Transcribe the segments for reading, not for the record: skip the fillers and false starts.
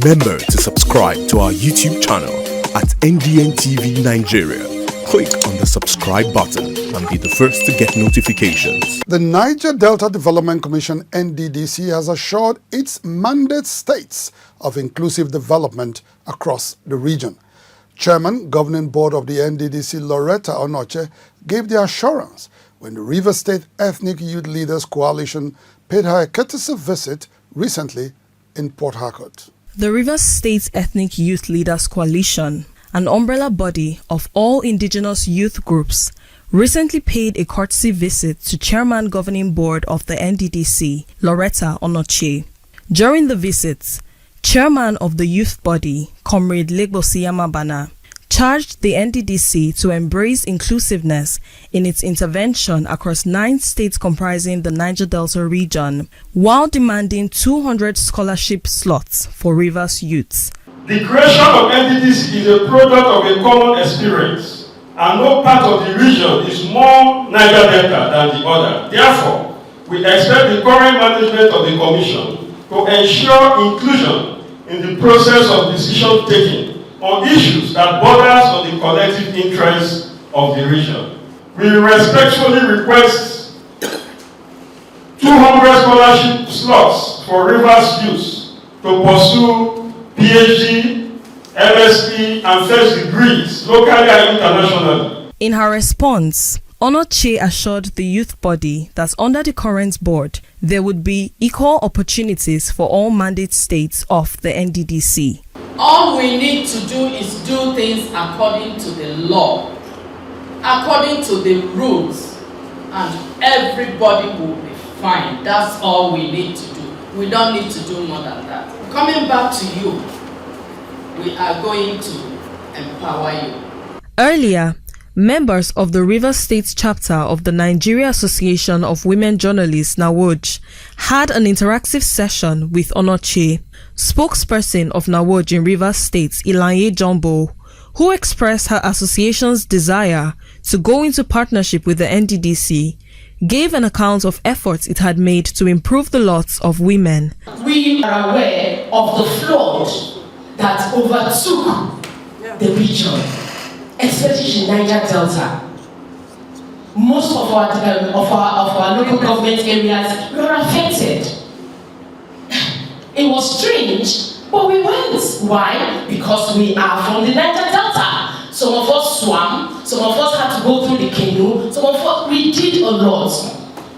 Remember to subscribe to our YouTube channel at NDN Nigeria. Click on the subscribe button and be the first to get notifications. The Niger Delta Development Commission (Nddc) has assured its mandate states of inclusive development across the region. Chairman, Governing Board of the Nddc, Loretta Onoche, gave the assurance when the Rivers State Ethnic Youth Leaders Coalition paid her a courtesy visit recently in Port Harcourt. The Rivers State Ethnic Youth Leaders Coalition, an umbrella body of all indigenous youth groups, recently paid a courtesy visit to Chairman Governing Board of the Nddc, Loretta Onoche. During the visit, Chairman of the youth body, Comrade Legbosi Yamabana, charged the Nddc to embrace inclusiveness in its intervention across 9 states comprising the Niger Delta region, while demanding 200 scholarship slots for Rivers youths. The creation of Nddc is a product of a common experience, and no part of the region is more Niger Delta than the other. Therefore, we expect the current management of the Commission to ensure inclusion in the process of decision-taking on issues that borders on the collective interests of the region. We respectfully request 200 scholarship slots for Rivers youth to pursue PhD, MSc, and first degrees locally and internationally. In her response, Onoche assured the youth body that under the current board, there would be equal opportunities for all mandate states of the Nddc. All we need to do is do things according to the law, according to the rules, and everybody will be fine. That's all we need to do. We don't need to do more than that. Coming back to you, we are going to empower you. Earlier, members of the Rivers State chapter of the Nigeria Association of Women Journalists (NAWOJ) had an interactive session with Onoche. Spokesperson of NAWOJ in Rivers State, Ilanye Jumbo, who expressed her association's desire to go into partnership with the Nddc, gave an account of efforts it had made to improve the lots of women. We are aware of the flood that overtook the region, especially in Niger Delta. Most of our local government areas were affected. It was strange, but we went. Why? Because we are from the Niger Delta. Some of us swam, some of us had to go through the canoe, some of us, we did a lot.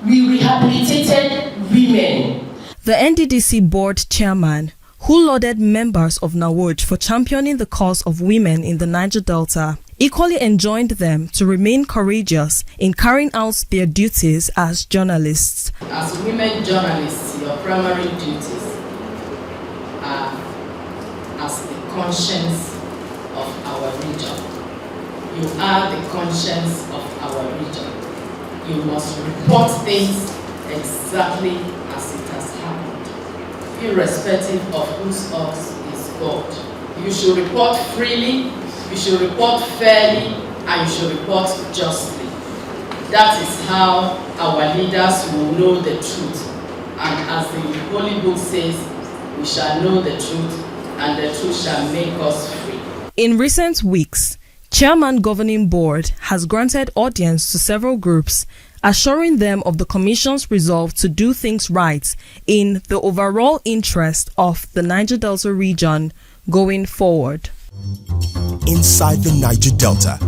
We rehabilitated women. The Nddc board chairman, who lauded members of NAWOJ for championing the cause of women in the Niger Delta, equally enjoined them to remain courageous in carrying out their duties as journalists. As women journalists, your primary duties are as the conscience of our region. You are the conscience of our region. You must report things exactly as it has happened, irrespective of whose odds is God. You should report freely, you should report fairly, and you should report justly. That is how our leaders will know the truth. And as the Holy Book says, we shall know the truth, and the truth shall make us free. In recent weeks, Chairman Governing Board has granted audience to several groups, assuring them of the Commission's resolve to do things right in the overall interest of the Niger Delta region going forward. Inside the Niger Delta,